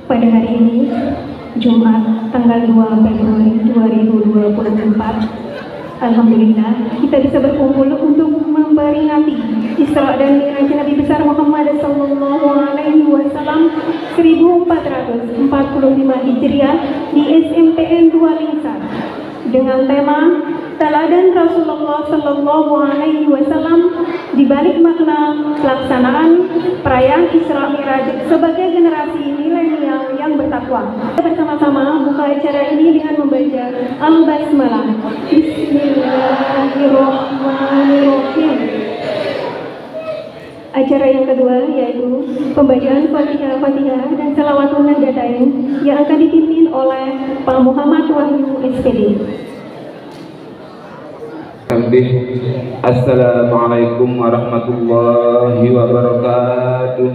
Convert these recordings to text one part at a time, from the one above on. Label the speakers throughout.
Speaker 1: Pada hari ini, Jumat tanggal 2 Februari 2024, alhamdulillah kita bisa berkumpul untuk memperingati Isra dan Mi'raj Nabi besar Muhammad sallallahu alaihi wasallam 1445 Hijriah di SMPN 2 Lingsar dengan tema Teladan Rasulullah sallallahu alaihi wasallam di balik makna pelaksanaan perayaan Isra Mi'raj sebagai generasi milenial yang bertakwa. Bersama-sama buka acara ini dengan membaca Al-Basmalah. Bismillahirrahmanirrahim. Acara yang kedua yaitu pembacaan Fatihah dan Salawatul Nahdlatain yang akan dipimpin oleh Pak Muhammad Wahyu SPD.
Speaker 2: Assalamualaikum warahmatullahi wabarakatuh.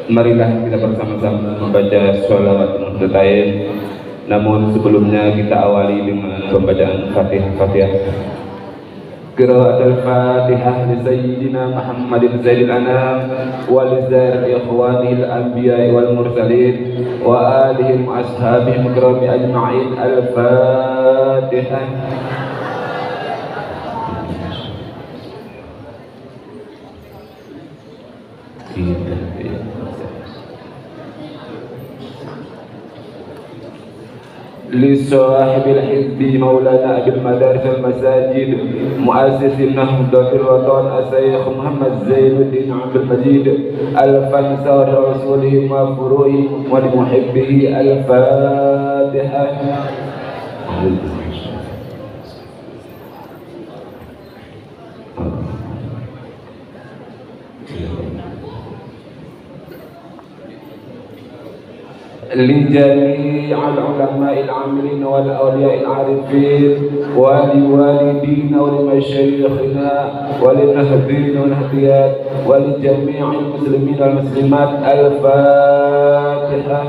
Speaker 2: Marilah kita bersama-sama membaca sholawat Nahdlatain. Namun sebelumnya kita awali dengan pembacaan Fatihah. قراءة الفاتحة لسيدنا محمد سيد الأنام ولسائر إخوانه الأنبياء والمرسلين وآلهم وأصحابهم الكرام أجمعين. الفاتحة. لصاحب الحزب مولانا أبي المدارس المساجد مؤسس النهضة الوطن الشيخ محمد زين الدين عبد المجيد الفنسار رسوله وفروعه ولمحبه. الفاتحة. لجميع العلماء العاملين والأولياء العارفين ولوالدينا ولمشايخنا وللنهضين والنهضيات ولجميع المسلمين والمسلمات. الفاتحة.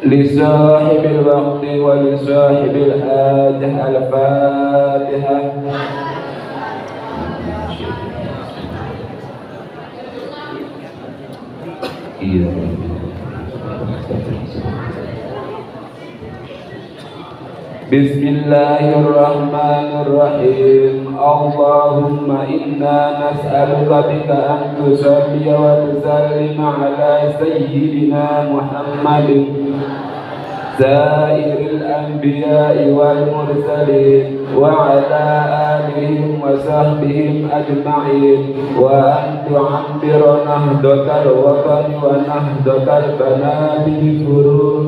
Speaker 2: لصاحب الوقت ولصاحب الحاجة. الفاتحة. بسم الله الرحمن الرحيم. اللهم إنا نسألك بك أن تصلي وتسلم على سيدنا محمد سائر الأنبياء والمرسلين وعلى آلهم وصحبهم أجمعين، وأن تعمر نهضة الوطن ونهضة البنات بفروض،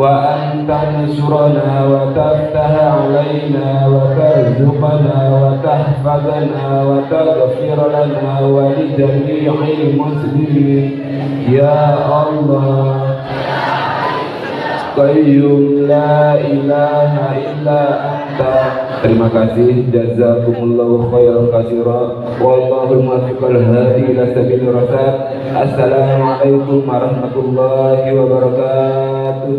Speaker 2: وأن تنصرنا وتفتح علينا وترزقنا وتحفظنا وتغفر لنا ولجميع المسلمين يا الله Qayyum la ilaha illa anta. Terima kasih, jazakumullahu khairan katsira, wallahu muwaffiq al-hadi ila sabilir rasyad. Assalamualaikum warahmatullahi wabarakatuh.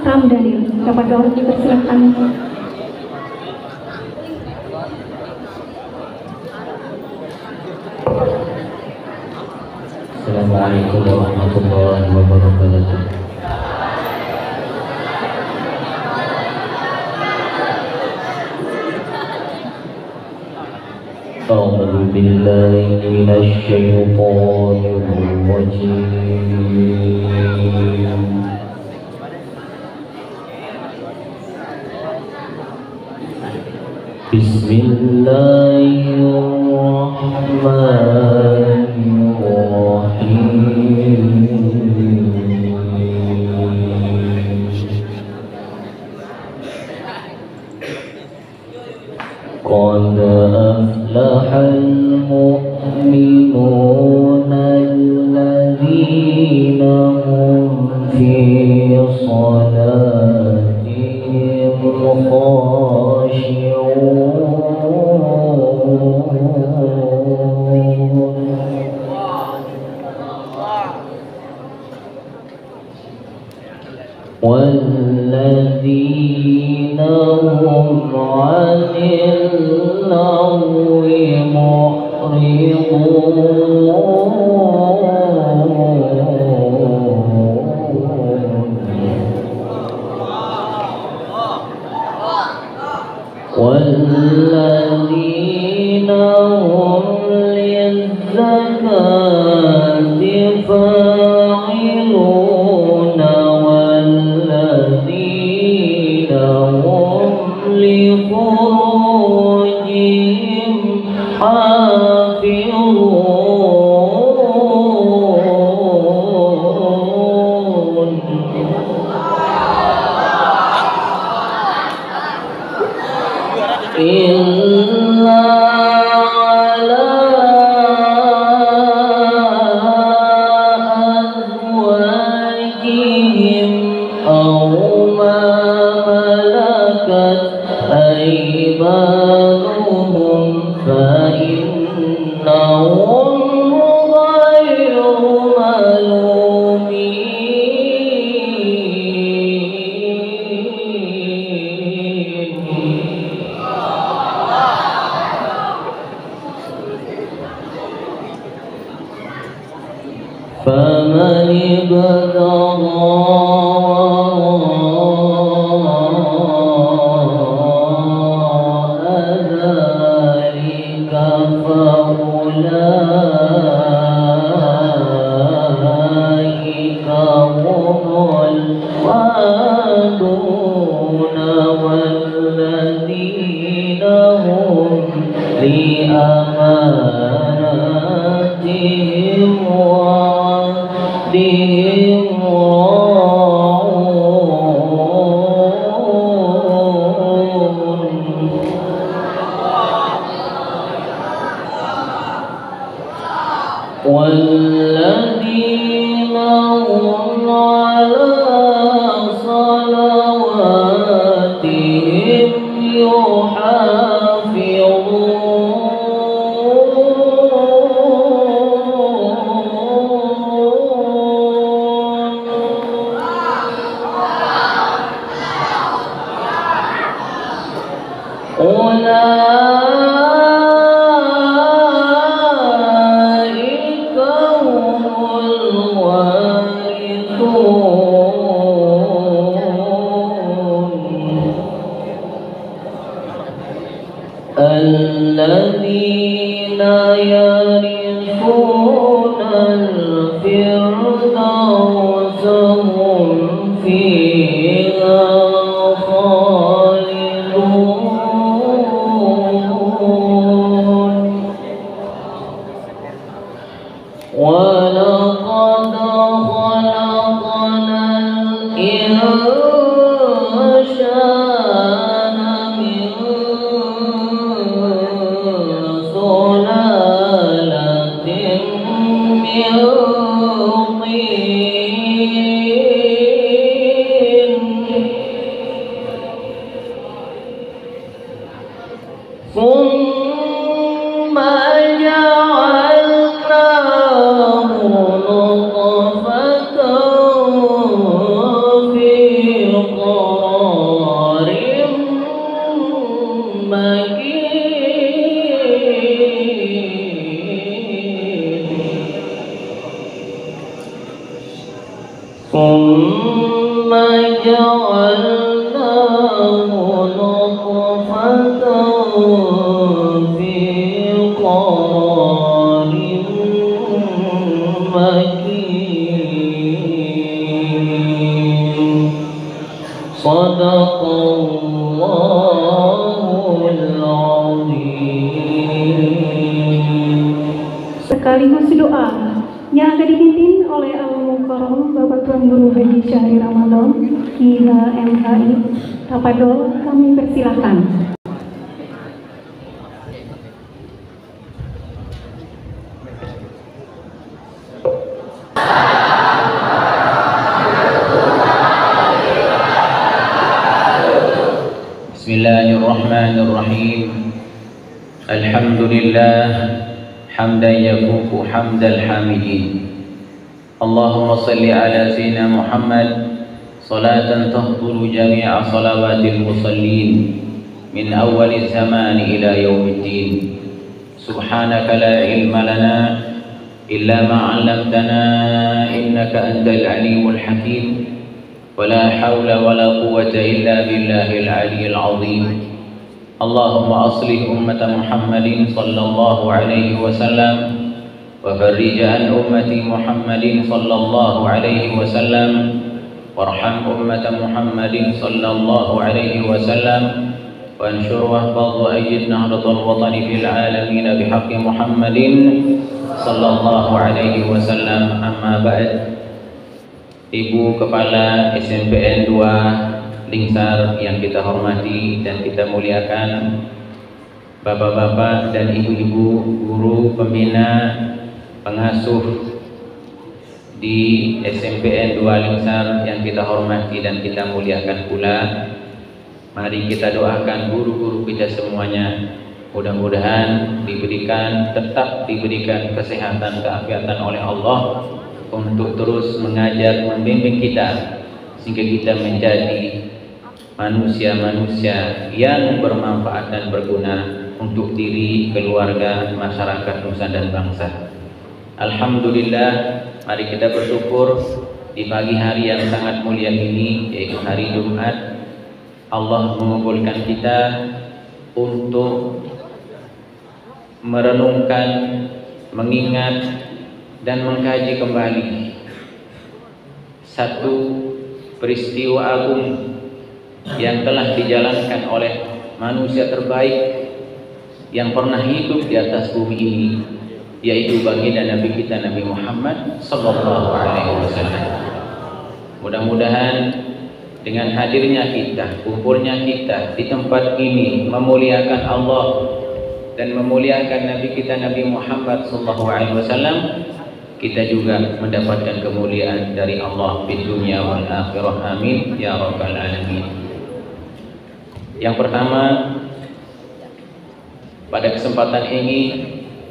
Speaker 1: Ram Daniel, dapat kami dipersilakan.
Speaker 3: Assalamualaikum warahmatullahi wabarakatuh. A'udzu billahi minasy syaithanir rajim. Bismillahirrahmanirrahim. Qad aflahal mu'minuna alladzina hum fi salatihim khashi'un. والذين هم للزكاة فاعلون والذين هم لفروجهم حافظون إلا على أزواجهم أو ما ملكت أيمانهم فإنهم غير ملومين فمن ابتغى ذلك فأولئك هم الوارثون والذين هم لأماناتهم وعهدهم والذين هم على صلواتهم أولئك هم الوارثون الذين يرثون الفردوس هم فيها خالدون ولقد خلقنا الإنسان من سلالة من طين ثم جعلناه نطفة في قرار مكين ثم جعلناه نطفة في قرار مكين صدق الله العظيم.
Speaker 1: Sekaligus doa yang akan dipimpin oleh Al-Mukarram Bapak Tuan Guru Haji Syahri Ramadan Kiha MHI. Tafadhol kami persilakan.
Speaker 4: Bismillahirrahmanirrahim. Alhamdulillah hamdan yafuku hamdal hamidin. Allahumma salli ala sayyidina Muhammad salatan tahduru jami'a salawatil musallin min awwali zamani ila yaumiddin. سبحانك لا علم لنا إلا ما علمتنا إنك أنت العليم الحكيم ولا حول ولا قوة إلا بالله العلي العظيم اللهم أصلح أمة محمد صلى الله عليه وسلم وفرج عن أمة محمد صلى الله عليه وسلم وارحم أمة محمد صلى الله عليه وسلم وانشر واحفظ وأيد نهضة الوطن في العالمين بحق محمد صلى الله عليه وسلم. أما بعد. Ibu Kepala SMPN 2 Lingsar yang kita hormati dan kita muliakan, bapak-bapak dan ibu-ibu guru pembina pengasuh di SMPN 2 Lingsar yang kita hormati dan kita muliakan pula, mari kita doakan guru-guru kita semuanya, mudah-mudahan tetap diberikan kesehatan keafiatan oleh Allah untuk terus mengajar membimbing kita sehingga kita menjadi manusia-manusia yang bermanfaat dan berguna untuk diri, keluarga, masyarakat, nusa dan bangsa. Alhamdulillah, mari kita bersyukur di pagi hari yang sangat mulia ini, yaitu hari Jumat, Allah mengumpulkan kita untuk merenungkan, mengingat dan mengkaji kembali satu peristiwa agung yang telah dijalankan oleh manusia terbaik yang pernah hidup di atas bumi ini, yaitu baginda Nabi kita Nabi Muhammad sallallahu alaihi wasallam. Mudah-mudahan dengan hadirnya kita, kumpulnya kita di tempat ini memuliakan Allah dan memuliakan Nabi kita Nabi Muhammad sallallahu alaihi wasallam, kita juga mendapatkan kemuliaan dari Allah di dunia wal akhirah. Amin ya rabbal alamin. Yang pertama, pada kesempatan ini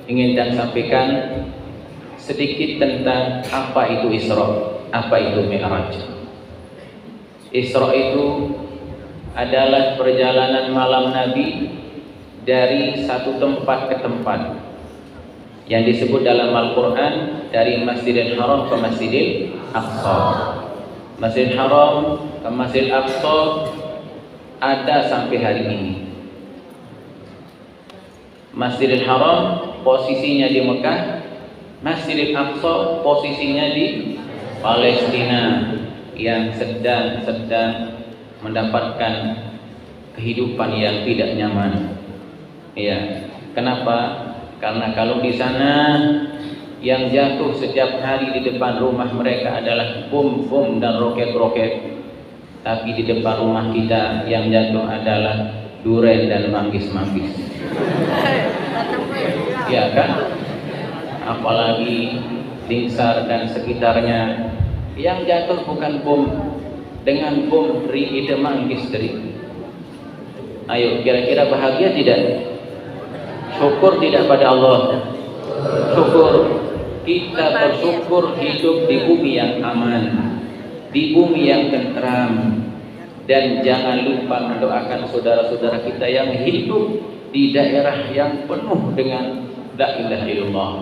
Speaker 4: ingin saya sampaikan sedikit tentang apa itu Isra, apa itu Mi'raj. Isra itu adalah perjalanan malam Nabi dari satu tempat ke tempat yang disebut dalam Al-Quran dari Masjidil Haram ke Masjidil Aqsa. Masjidil Haram ke Masjidil Aqsa ada sampai hari ini. Masjidil Haram posisinya di Mekah, Masjidil Aqsa posisinya di Palestina yang sedang mendapatkan kehidupan yang tidak nyaman. Ya, kenapa? Karena kalau di sana yang jatuh setiap hari di depan rumah mereka adalah bom dan roket-roket, tapi di depan rumah kita yang jatuh adalah duren dan manggis-manggis. Ya kan? Apalagi Lingsar dan sekitarnya yang jatuh bukan bom, dengan bom ide manggis dari. Ayo, kira-kira bahagia tidak? Syukur tidak pada Allah? Syukur. Kita bersyukur hidup di bumi yang aman, di bumi yang tentram. Dan jangan lupa mendoakan saudara-saudara kita yang hidup di daerah yang penuh dengan la ilaha illallah.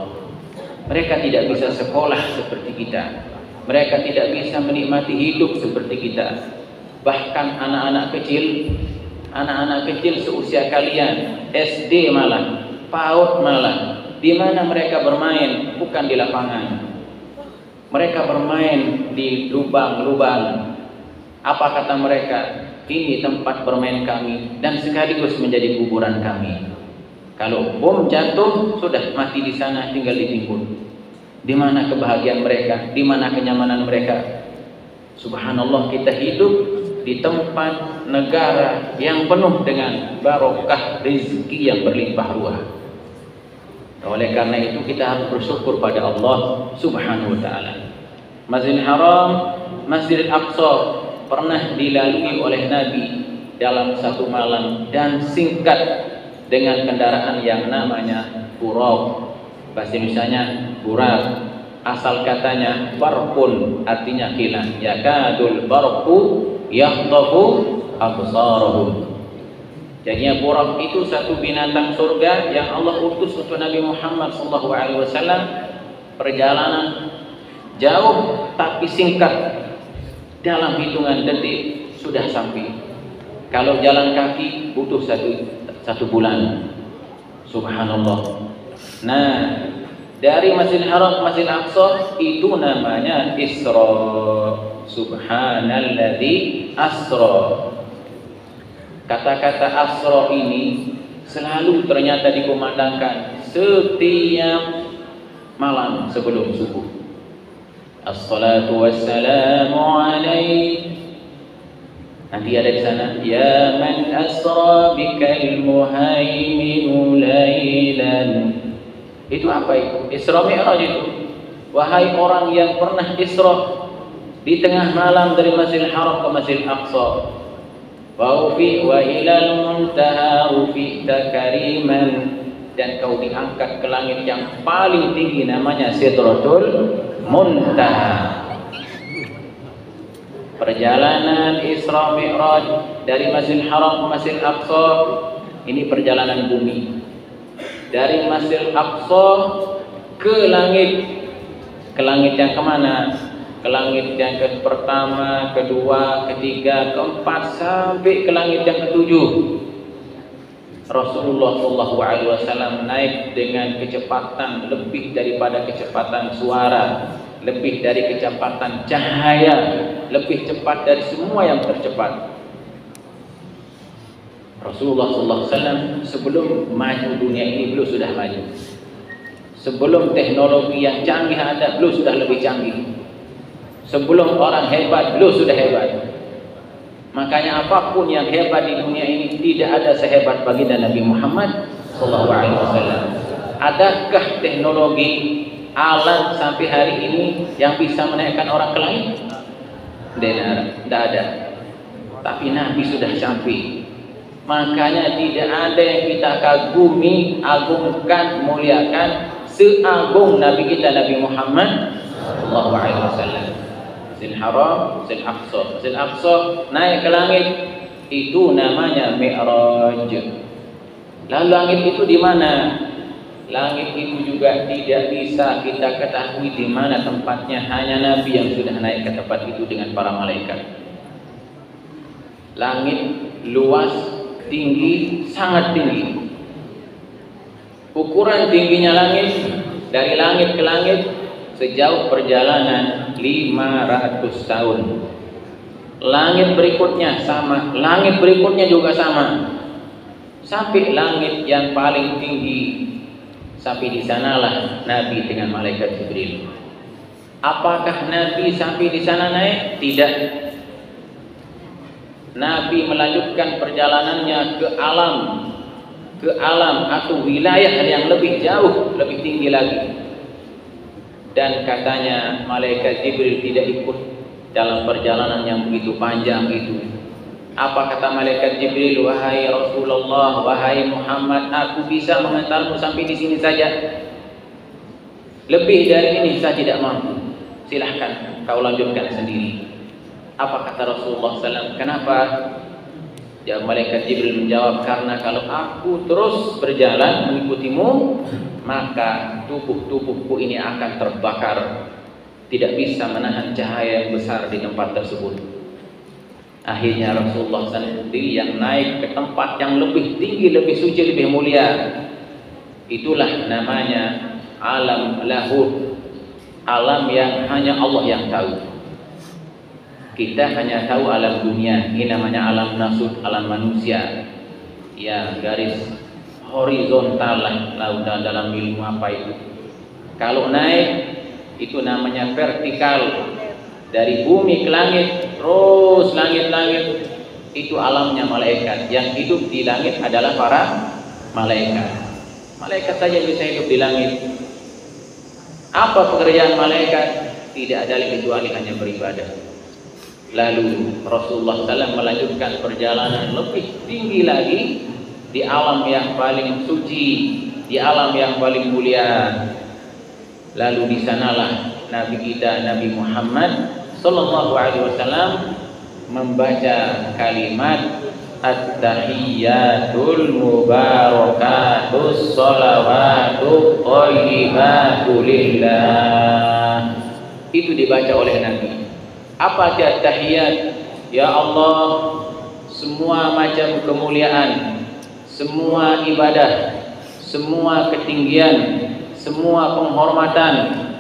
Speaker 4: Mereka tidak bisa sekolah seperti kita, mereka tidak bisa menikmati hidup seperti kita. Bahkan anak-anak kecil seusia kalian, SD malah, PAUD malah, di mana mereka bermain bukan di lapangan, mereka bermain di lubang-lubang. Apa kata mereka? Ini tempat bermain kami dan sekaligus menjadi kuburan kami. Kalau bom jatuh, sudah mati di sana, tinggal ditimbun. Di mana kebahagiaan mereka? Di mana kenyamanan mereka? Subhanallah, kita hidup di tempat negara yang penuh dengan barokah rezeki yang berlimpah ruah. Oleh karena itu kita harus bersyukur pada Allah Subhanahu wa taala. Masjidil Haram, Masjidil Aqsa pernah dilalui oleh Nabi dalam satu malam dan singkat dengan kendaraan yang namanya buraq. Bahasa Indonesianya burak. Asal katanya barqun, artinya kilat. Yakadul barqu yakhdafu absarahum. Jadinya Burak itu satu binatang surga yang Allah utus untuk Nabi Muhammad SAW. Perjalanan jauh tapi singkat, dalam hitungan detik sudah sampai. Kalau jalan kaki butuh satu bulan. Subhanallah. Nah, dari Masjidil Haram ke Masjidil Aqsa itu namanya Isra. Subhanalladzi asra. Kata-kata asra ini selalu ternyata dikumandangkan setiap malam sebelum subuh. Assalatu wassalamu alaik. Nanti ada di sana, ya man asra bikal muhaiminu lailan. Itu apa itu? Isra Mi'raj itu. Wahai orang yang pernah Isra di tengah malam dari Masjidil Haram ke Masjidil Aqsa. Wa ilal muntaha rufi'ta kariman, dan kau diangkat ke langit yang paling tinggi namanya Sidratul Muntaha. Perjalanan Isra Mi'raj dari Masjidil Haram ke Masjidil Aqsa ini perjalanan bumi. Dari Masjidil Aqsa ke langit yang kemana? Ke langit yang pertama, kedua, ketiga, keempat, sampai ke langit yang ketujuh. Rasulullah SAW naik dengan kecepatan lebih daripada kecepatan suara, lebih dari kecepatan cahaya, lebih cepat dari semua yang tercepat. Rasulullah SAW sebelum maju dunia ini beliau sudah maju. Sebelum teknologi yang canggih ada, beliau sudah lebih canggih. Sebelum orang hebat, beliau sudah hebat. Makanya apapun yang hebat di dunia ini tidak ada sehebat baginda Nabi Muhammad SAW. Adakah teknologi alat sampai hari ini yang bisa menaikkan orang ke langit? Tidak ada. Tapi Nabi sudah sampai. Makanya tidak ada yang kita kagumi, agungkan, muliakan seagung Nabi kita Nabi Muhammad SAW. Masjidil Haram, Masjidil Aqsa. Masjidil Aqsa naik ke langit itu namanya Mi'raj. Lalu langit itu di mana? Langit itu juga tidak bisa kita ketahui di mana tempatnya. Hanya Nabi yang sudah naik ke tempat itu dengan para malaikat. Langit luas, tinggi, sangat tinggi. Ukuran tingginya langit dari langit ke langit sejauh perjalanan 500 tahun. Langit berikutnya sama, langit berikutnya juga sama, sampai langit yang paling tinggi. Sampai di sanalah Nabi dengan malaikat Jibril. Apakah Nabi sampai di sana naik? Tidak. Nabi melanjutkan perjalanannya ke alam atau wilayah yang lebih jauh, lebih tinggi lagi. Dan katanya malaikat Jibril tidak ikut dalam perjalanan yang begitu panjang itu. Apa kata malaikat Jibril? Wahai Rasulullah, wahai Muhammad, aku bisa mengantarmu sampai di sini saja. Lebih dari ini saya tidak mampu. Silahkan kau lanjutkan sendiri. Apa kata Rasulullah SAW? Kenapa? Ya, malaikat Jibril menjawab, karena kalau aku terus berjalan mengikutimu, maka tubuh-tubuhku ini akan terbakar, tidak bisa menahan cahaya yang besar di tempat tersebut. Akhirnya Rasulullah SAW yang naik ke tempat yang lebih tinggi, lebih suci, lebih mulia. Itulah namanya alam lahud, alam yang hanya Allah yang tahu. Kita hanya tahu alam dunia, ini namanya alam nasud, alam manusia. Ya, garis horizontal lah dalam ilmu apa itu. Kalau naik itu namanya vertikal, dari bumi ke langit, terus langit-langit. Itu alamnya malaikat. Yang hidup di langit adalah para malaikat. Malaikat saja bisa hidup di langit. Apa pekerjaan malaikat? Tidak ada kecuali hanya beribadah. Lalu Rasulullah SAW melanjutkan perjalanan lebih tinggi lagi di alam yang paling suci, di alam yang paling mulia. Lalu di sanalah Nabi kita Nabi Muhammad SAW membaca kalimat At-tahiyyatul mubarakatus sholawatu thayyibatu lillah. Itu dibaca oleh Nabi. Apa arti at-tahiyyat? Ya Allah, semua macam kemuliaan, semua ibadah, semua ketinggian, semua penghormatan,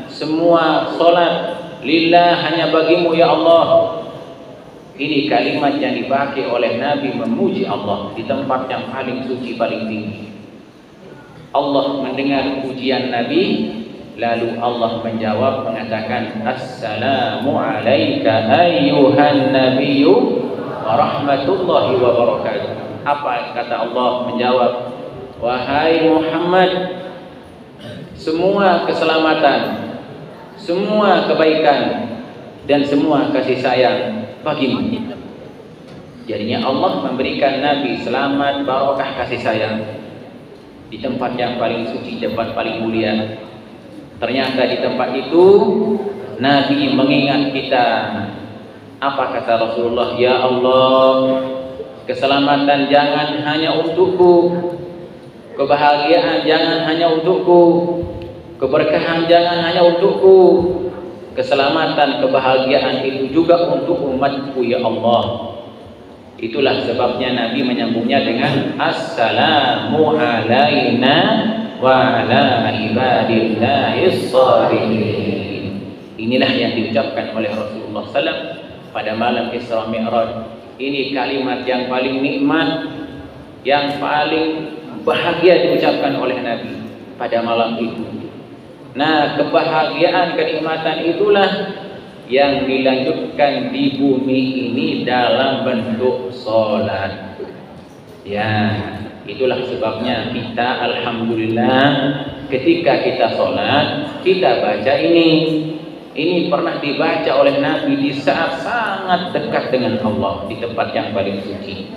Speaker 4: semua solat lillah, hanya bagimu ya Allah. Ini kalimat yang dipakai oleh Nabi memuji Allah di tempat yang paling suci, paling tinggi. Allah mendengar pujian Nabi, lalu Allah menjawab mengatakan, Assalamu alayka ayyuhan nabiyyu wa rahmatullahi wa barakatuh. Apa kata Allah menjawab? Wahai Muhammad, semua keselamatan, semua kebaikan, dan semua kasih sayang bagimu. Jadinya Allah memberikan Nabi selamat, barakah, kasih sayang di tempat yang paling suci, tempat paling mulia. Ternyata di tempat itu Nabi mengingat kita. Apa kata Rasulullah? Ya Allah, keselamatan jangan hanya untukku, kebahagiaan jangan hanya untukku, keberkahan jangan hanya untukku, keselamatan, kebahagiaan itu juga untuk umatku ya Allah. Itulah sebabnya Nabi menyambungnya dengan Assalamu alayna wa ala ibadillahis shalihin. Inilah yang diucapkan oleh Rasulullah SAW pada malam Isra Mi'raj. Ini kalimat yang paling nikmat, yang paling bahagia diucapkan oleh Nabi pada malam itu. Nah, kebahagiaan, kenikmatan itulah yang dilanjutkan di bumi ini dalam bentuk sholat. Ya, itulah sebabnya kita alhamdulillah ketika kita sholat, kita baca ini. Ini pernah dibaca oleh Nabi di saat sangat dekat dengan Allah, di tempat yang paling suci.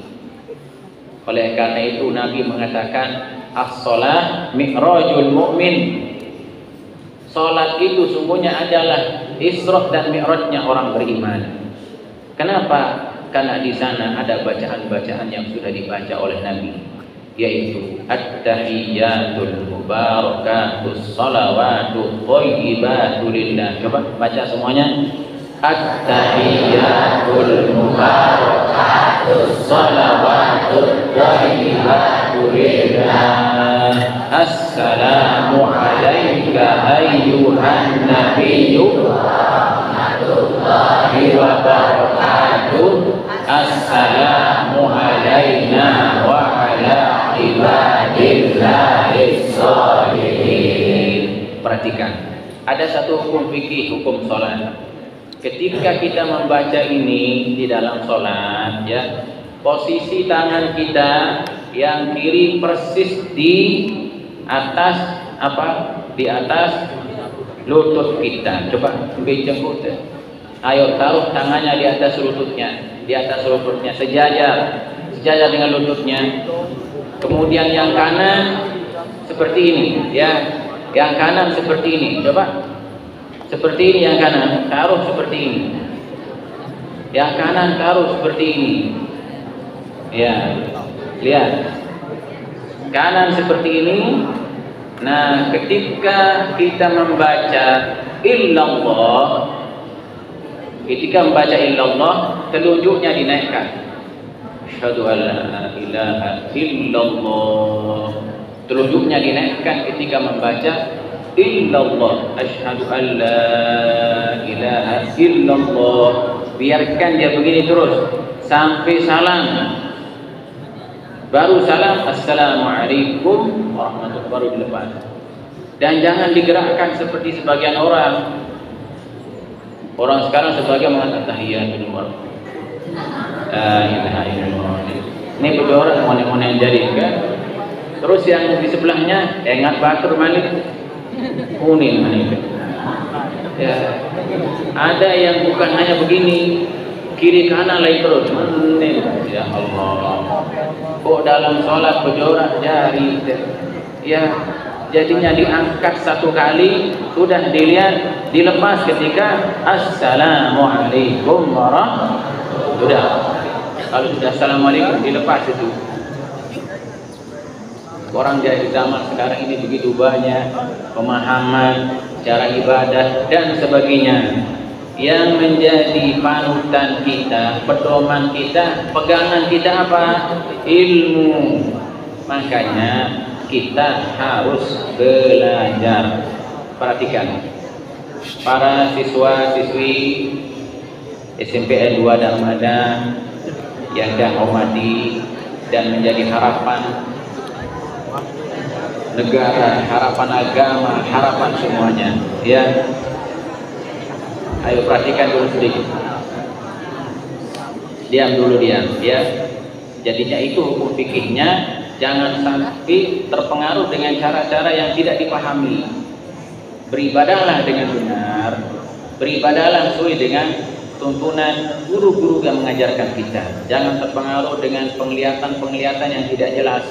Speaker 4: Oleh karena itu Nabi mengatakan, as-sholah mi'rajul mu'min. Salat itu sungguhnya adalah Isra dan Mi'rajnya orang beriman. Kenapa? Karena di sana ada bacaan-bacaan yang sudah dibaca oleh Nabi, yaitu at-tahiyyatul mubarakatus shalawatu thayyibatu lillah. Coba baca semuanya. At-tahiyyatul mubarakatus shalawatu thayyibatu lillah. Assalamu alayka ayyuhan nabiyyu wa rahmatullahi wa barakatuh. Assalamu alayna wa ala ibadillahis shalihin. Perhatikan, ada satu hukum fikih, hukum sholat. Ketika kita membaca ini di dalam sholat, ya, posisi tangan kita yang kiri persis di atas apa? Di atas lutut kita. Coba jengkut. Ayo taruh tangannya di atas lututnya, sejajar dengan lututnya. Kemudian yang kanan seperti ini, ya. Yang kanan seperti ini. Coba. Seperti ini yang kanan, taruh seperti ini. Yang kanan taruh seperti ini. Ya. Lihat. Kanan seperti ini. Nah, ketika kita membaca illallah, telunjuknya dinaikkan. Asyhadu an la ilaha illallah. Telunjuknya dinaikkan ketika membaca illallah. Asyhadu an la ilaha illallah. Biarkan dia begini terus sampai salam. Baru salam, assalamualaikum warahmatullahi wabarakatuh, baru dilepas. Dan jangan digerakkan seperti sebagian orang. Orang sekarang sebagian mengatakan tahiyatul mubarak. Ini berdua orang mana-mana yang jadi kan. Terus yang di sebelahnya ingat Batur Malik kuning Malik. Ya. Ada yang bukan hanya begini, kiri kanan lain terus. Ya Allah. Kok dalam sholat berjorak jari? Ya, jadinya diangkat satu kali, sudah dilihat, dilepas ketika assalamualaikum warahmatullahi wabarakatuh. Sudah. Kalau sudah assalamualaikum dilepas itu. Orang dari zaman sekarang ini begitu banyak pemahaman cara ibadah dan sebagainya yang menjadi panutan kita, pedoman kita, pegangan kita apa? Ilmu. Makanya kita harus belajar. Perhatikan, para siswa-siswi SMPN 2 Darmada yang saya hormati dan menjadi harapan negara, harapan agama, harapan semuanya, ya. Ayo perhatikan dulu sedikit. Diam dulu, diam, ya. Jadinya itu hukum fikihnya, jangan sampai terpengaruh dengan cara-cara yang tidak dipahami. Beribadahlah dengan benar, beribadahlah sesuai dengan tuntunan guru-guru yang mengajarkan kita. Jangan terpengaruh dengan penglihatan-penglihatan yang tidak jelas.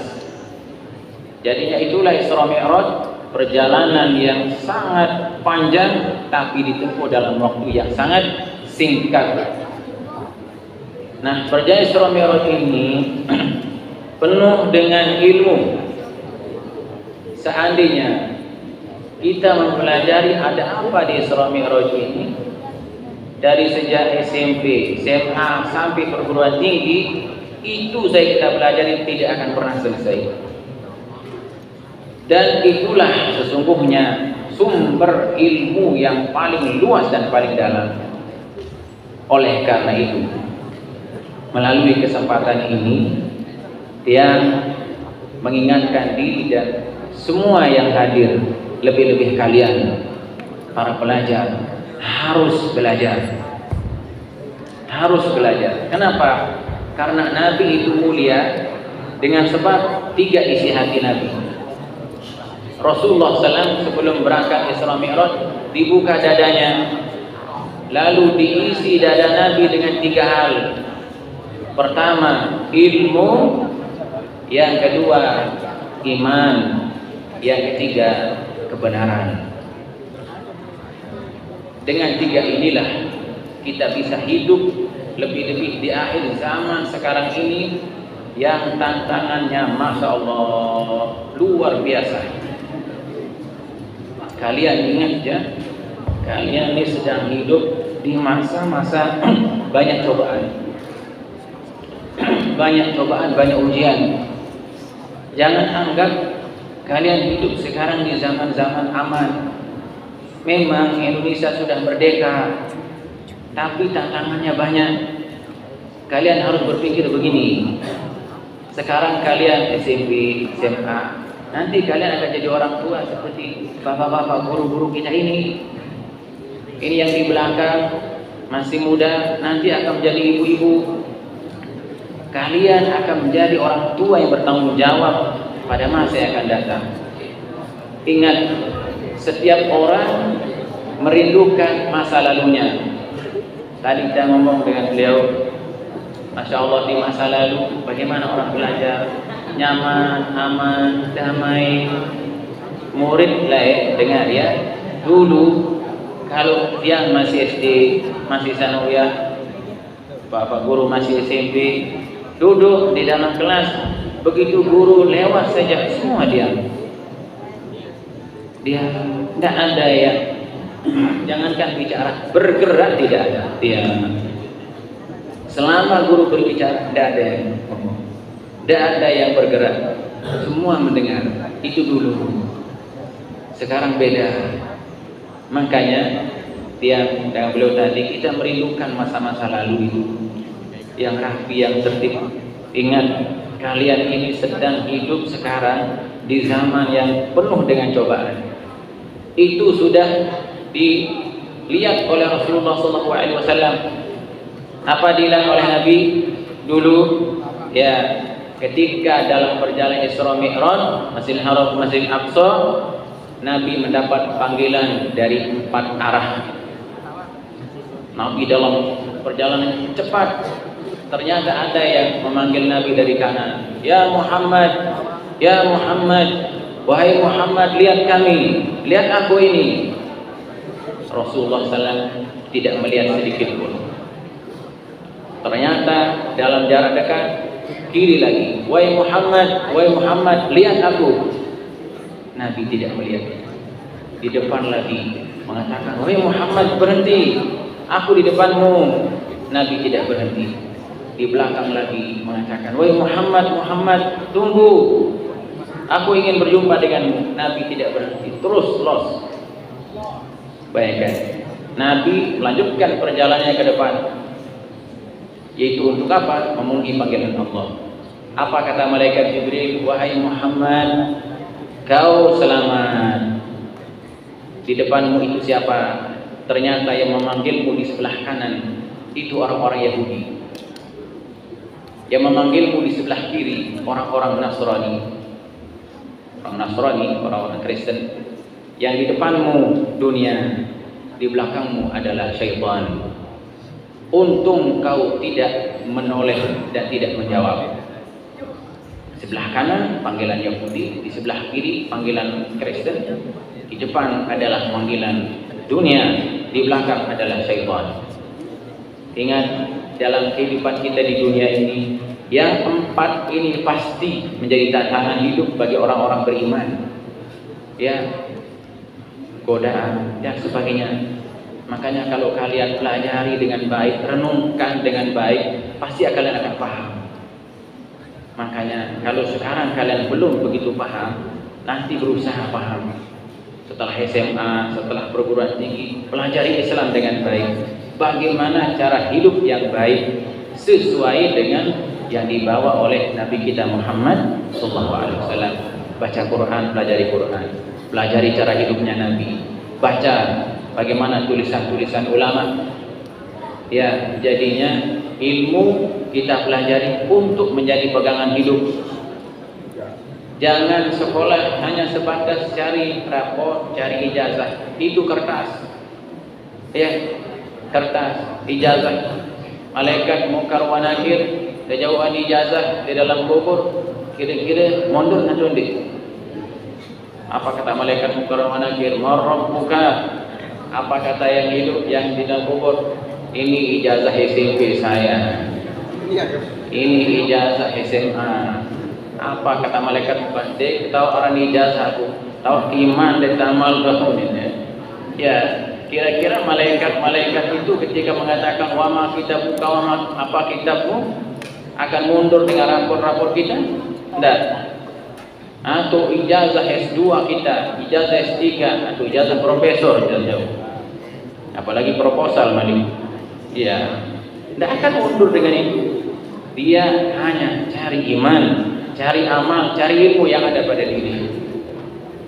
Speaker 4: Jadinya itulah Isra Mi'raj, perjalanan yang sangat panjang tapi ditempuh dalam waktu yang sangat singkat. Nah, perjalanan Isra Mi'raj ini penuh dengan ilmu. Seandainya kita mempelajari ada apa di Isra Mi'raj ini, dari sejak SMP, SMA sampai perguruan tinggi, itu kita pelajari tidak akan pernah selesai. Dan itulah sesungguhnya sumber ilmu yang paling luas dan paling dalam. Oleh karena itu, melalui kesempatan ini yang mengingatkan diri dan semua yang hadir, lebih-lebih kalian para pelajar, harus belajar. Harus belajar. Kenapa? Karena Nabi itu mulia dengan sebab 3 isi hati Nabi. Rasulullah SAW sebelum berangkat Isra Mi'raj dibuka dadanya, lalu diisi dada Nabi dengan 3 hal. Pertama, ilmu. Yang kedua, iman. Yang ketiga, kebenaran. Dengan 3 inilah kita bisa hidup, lebih-lebih di akhir zaman sekarang ini yang tantangannya Masya Allah luar biasa. Kalian ingat ya, kalian ini sedang hidup di masa-masa banyak cobaan. Banyak cobaan, banyak ujian. Jangan anggap kalian hidup sekarang di zaman-zaman aman. Memang Indonesia sudah merdeka, tapi tantangannya banyak. Kalian harus berpikir begini. Sekarang kalian SMP, SMA, nanti kalian akan jadi orang tua seperti bapak-bapak guru-guru kita ini. Ini yang di belakang masih muda, nanti akan menjadi ibu-ibu. Kalian akan menjadi orang tua yang bertanggung jawab pada masa yang akan datang. Ingat, setiap orang merindukan masa lalunya. Tadi kita ngomong dengan beliau, Masya Allah, di masa lalu bagaimana orang belajar nyaman, aman, damai. Murid lah dengar ya, dulu kalau dia masih SD, masih sanawiyah, bapak guru masih SMP, duduk di dalam kelas, begitu guru lewat saja semua diam. Dia tidak ada ya, jangankan bicara, bergerak tidak ada. Dia selama guru berbicara tidak ada yang ngomong, tidak ada yang bergerak, semua mendengar. Itu dulu. Sekarang beda. Makanya yang beliau tadi, kita merindukan masa-masa lalu itu yang rapi, yang tertib. Ingat, kalian ini sedang hidup sekarang di zaman yang penuh dengan cobaan. Itu sudah dilihat oleh Rasulullah SAW. Apa dibilang oleh Nabi dulu? Ya, ketika dalam perjalanan Isra Mi'raj, Masjidil Haram, Masjidil Aqsa, Nabi mendapat panggilan dari 4 arah. Nabi dalam perjalanan cepat, ternyata ada yang memanggil Nabi dari kanan. Ya Muhammad, ya Muhammad, wahai Muhammad, lihat kami, lihat aku ini. Rasulullah SAW tidak melihat sedikit pun. Ternyata dalam jarak dekat, kiri lagi, wahai Muhammad, lihat aku. Nabi tidak melihat. Di depan lagi mengatakan, wahai Muhammad, berhenti, aku di depanmu. Nabi tidak berhenti. Di belakang lagi mengatakan, wahai Muhammad, tunggu, aku ingin berjumpa denganmu. Nabi tidak berhenti, terus los. Bayangkan, Nabi melanjutkan perjalanannya ke depan, yaitu untuk apa? Memenuhi panggilan Allah. Apa kata malaikat Jibril? Wahai Muhammad, kau selamat. Di depanmu itu siapa? Ternyata yang memanggilmu di sebelah kanan itu orang-orang Yahudi. Yang memanggilmu di sebelah kiri orang-orang Nasrani. Orang Nasrani, orang-orang Kristen. Yang di depanmu dunia, di belakangmu adalah syaitan. Untung kau tidak menoleh dan tidak menjawab. Sebelah kanan panggilan Yahudi, di sebelah kiri panggilan Kristen, di depan adalah panggilan dunia, di belakang adalah syaitan. Ingat, dalam kehidupan kita di dunia ini, yang empat ini pasti menjadi tantangan hidup bagi orang-orang beriman. Ya, godaan dan sebagainya. Makanya kalau kalian pelajari dengan baik, renungkan dengan baik, pasti kalian akan paham. Makanya kalau sekarang kalian belum begitu paham, nanti berusaha paham. Setelah SMA, setelah perguruan tinggi, pelajari Islam dengan baik. Bagaimana cara hidup yang baik sesuai dengan yang dibawa oleh Nabi kita Muhammad SAW. Baca Quran, pelajari Quran. Pelajari cara hidupnya Nabi, baca bagaimana tulisan-tulisan ulama. Ya, jadinya ilmu kita pelajari untuk menjadi pegangan hidup. Jangan sekolah hanya sebatas cari rapor, cari ijazah. Itu kertas. Ya, kertas, ijazah. Malaikat Munkar wa Nakir, kejauhan ijazah di dalam kubur, kira-kira mundur nanti. Apa kata malaikat Munkar wa Nakir? Marrabbuka. Apa kata yang hidup yang di dalam kubur? Ini ijazah SMP saya. Ini ijazah SMA. Apa kata malaikat Munkar? Dek, tahu orang ijazah aku, tahu iman dan amal bahun ini. Ya, kira-kira malaikat itu ketika mengatakan wa ma kitabmu, apa kitabmu, akan mundur dengan rapor-rapor kita? Tidak. Atau ijazah S2 kita, ijazah S3, atau ijazah profesor jauh-jauh. Apalagi proposal malik. Ya, tidak akan mundur dengan itu. Dia hanya cari iman, cari amal, cari ilmu yang ada pada diri.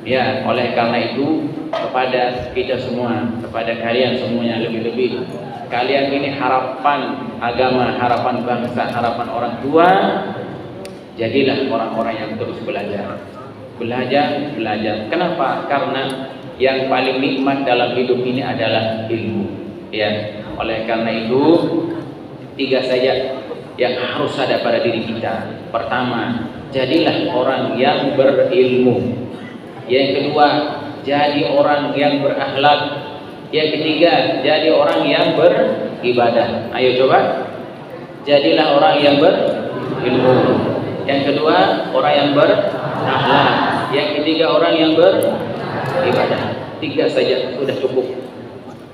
Speaker 4: Ya, oleh karena itu kepada kita semua, kepada kalian semuanya lebih-lebih, kalian ini harapan agama, harapan bangsa, harapan orang tua. Jadilah orang-orang yang terus belajar. Belajar. Kenapa? Karena yang paling nikmat dalam hidup ini adalah ilmu. Ya, oleh karena itu 3 saja yang harus ada pada diri kita. Pertama, jadilah orang yang berilmu. Yang kedua, jadi orang yang berakhlak. Yang ketiga, jadi orang yang beribadah. Ayo coba. Jadilah orang yang berilmu. Yang kedua, orang yang berakhlak. Yang ketiga, orang yang beribadah. 3 saja sudah cukup.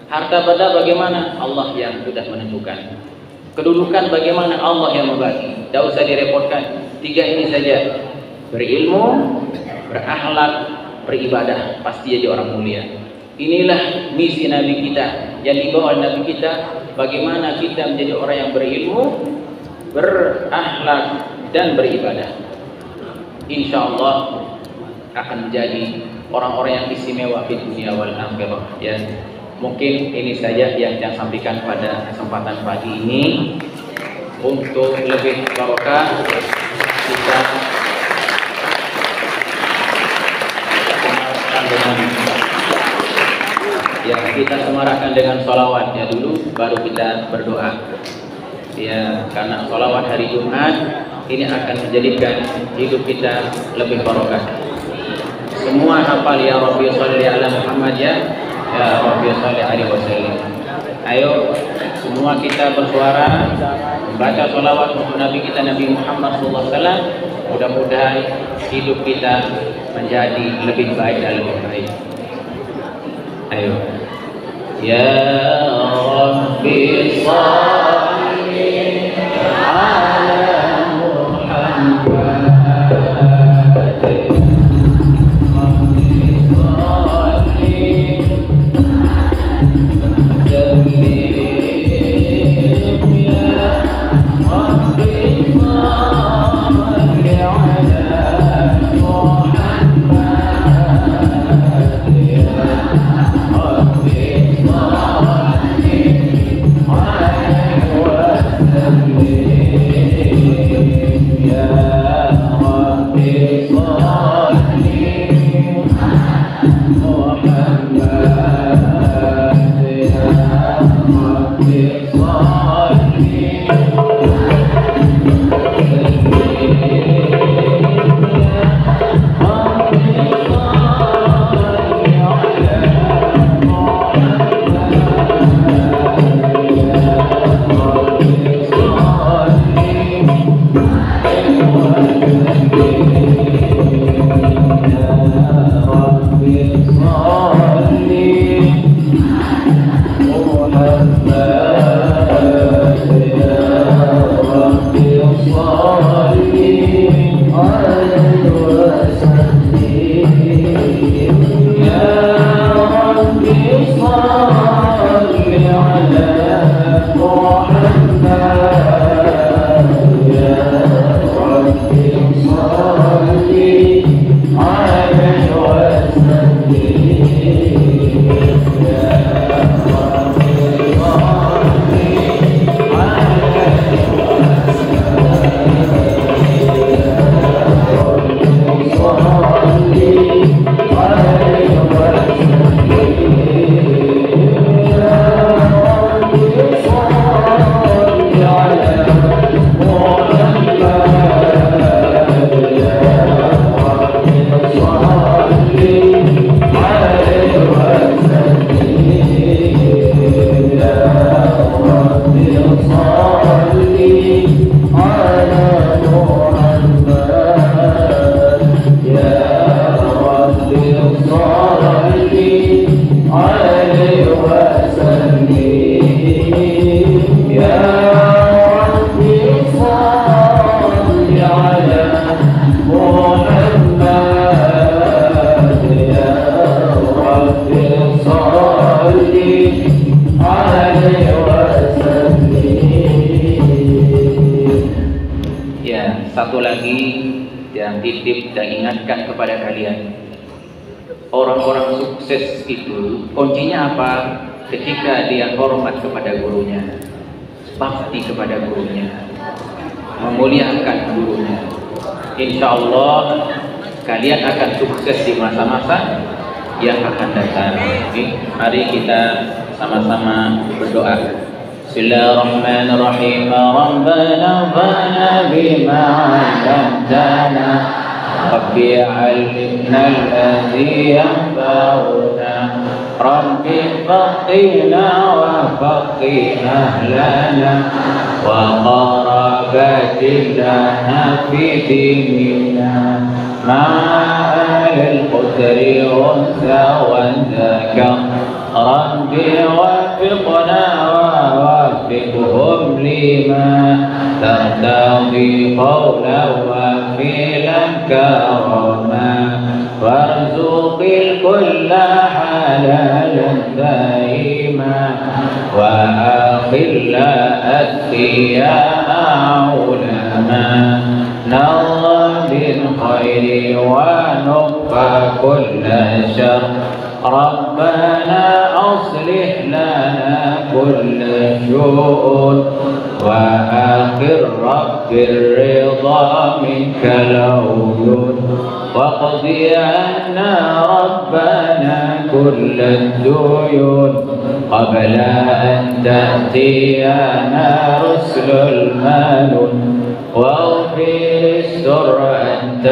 Speaker 4: Harta benda bagaimana? Allah yang sudah menentukan. Kedudukan bagaimana? Allah yang membagi. Tidak usah direpotkan. 3 ini saja. Berilmu, berakhlak, beribadah. Pasti jadi orang mulia. Inilah misi Nabi kita yang dibawa Nabi kita. Bagaimana kita menjadi orang yang berilmu, berakhlak, dan beribadah. Insya Allah akan menjadi orang-orang yang istimewa di dunia wal akhirah. Ya, mungkin ini saja yang saya sampaikan pada kesempatan pagi ini. Untuk lebih barokah kita semarahkan dengan sholawat ya dulu, baru kita berdoa. Ya, karena sholawat hari Jumat ini akan menjadikan hidup kita lebih barokah. Semua hafal ya Rabbi sholli ala Muhammad ya Rabbi sholli alaihi wasallam. Ayo semua kita bersuara membaca sholawat untuk Nabi kita Nabi Muhammad SAW. Mudah-mudahan hidup kita menjadi lebih baik dan lebih baik. Ayo. Ya Rabbi shalli ala Muhammad. Satu lagi yang titip dan ingatkan kepada kalian, orang-orang sukses itu kuncinya apa? Ketika dia hormat kepada gurunya, bakti kepada gurunya, memuliakan gurunya, insya Allah kalian akan sukses di masa-masa yang akan datang. Mari kita sama-sama berdoa. Bismillahirrahmanirrahim. Rabbana fana bima 'allamtana Rabbi 'allimna alladhi yanfa'una Rabbi faqina wa faqih ahlana wa qarabatina fi dinina ma'al qadri unsa wa dhakar Rabbi wafiqna ووفقهم لما ترتضي قولا وفعلا كرما وارزق الكل حلالا دائما وأخل أتقياء علما نرى بالخير ونكفى كل شر ربنا أصلح لنا كل شؤون وآخر رب الرضا منك العيون واقضي عنا ربنا كل الديون قبل أن تأتينا رسل المالون واغفر السر أنت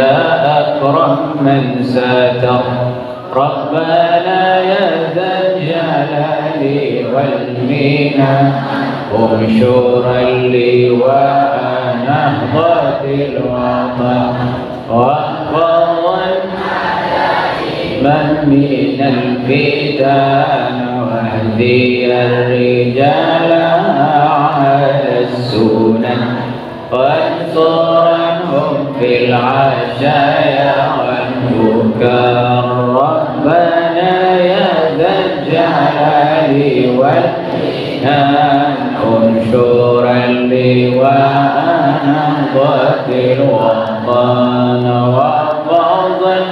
Speaker 4: أكرم من ستر ربنا يا ذا الجلال والمنى هم شورى اللواء نهضة الوطن وفضل من من الفتن واهدي الرجال على السنن وانصرنهم في العشايا والبكاء ربنا يا ذا الجلال والإحسان انشر اللواء نهضة الوطن وفضل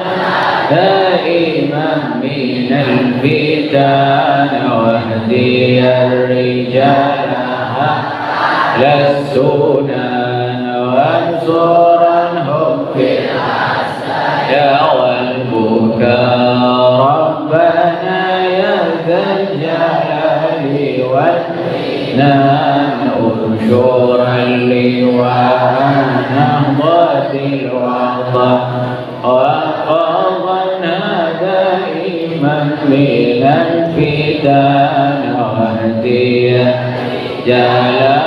Speaker 4: دائما من الفتن واهدي الرجال للسنن وانصرنهم في العسايا والبكاء ربنا يا ذا الجلال والإحسان انشر اللواء نهضة الوطن وفضلنا دائما من الفتن واهدي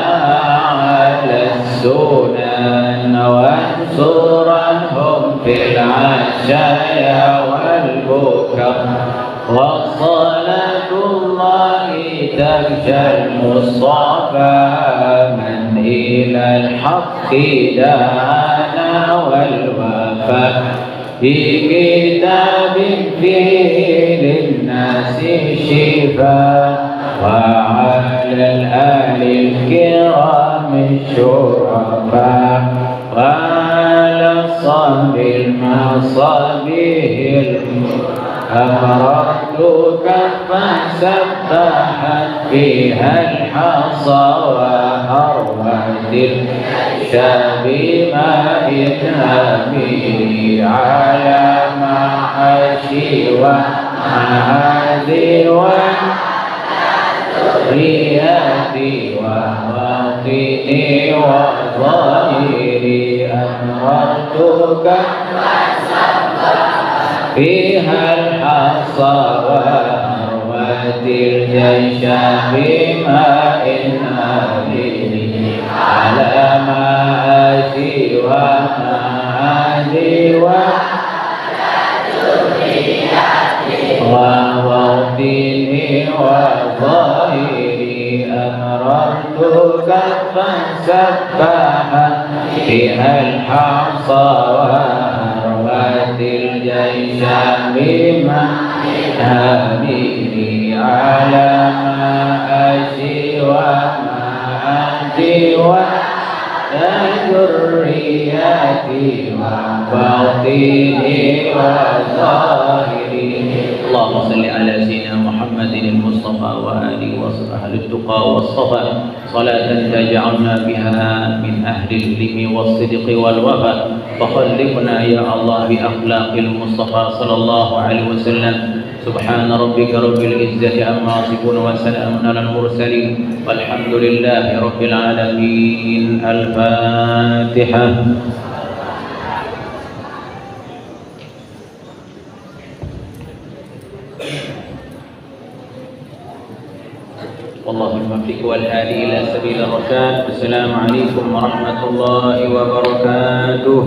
Speaker 4: جلال السنن وانصرنهم في العشايا والبكاء وصلاة الله تغشى المصطفى من إلى الحق دانا والوفاء في كتاب فيه للناس شفاء وعلى الآل الكرام الشرفاء وعلى الصحب المصابيح أمرتك فسبحت فيها الحصى وأروت الشاب ماء هامي على معاشي ومعادي وذرياتي وباطني وظاهري أمرتك فيها الحصى وأروت الجيش بماء هامي على معاشي ومعادي وباطني وظاهري أمررتك فسبحت فيها الحصى وأروت الجيش بما هامي على معاشي ومعادي وذرياتي وباطني وظاهري اللهم صل على سيدنا محمد المصطفى وآله وصحبه أهل التقى والصفا صلاة تجعلنا بها من أهل العلم والصدق والوفاء فخلقنا يا الله بأخلاق المصطفى صلى الله عليه وسلم سبحان ربك رب العزة عما يصفون وسلام على المرسلين والحمد لله رب العالمين. الفاتحة. والله الموفق والهادي إلى سبيل الرشاد. السلام عليكم ورحمة الله وبركاته.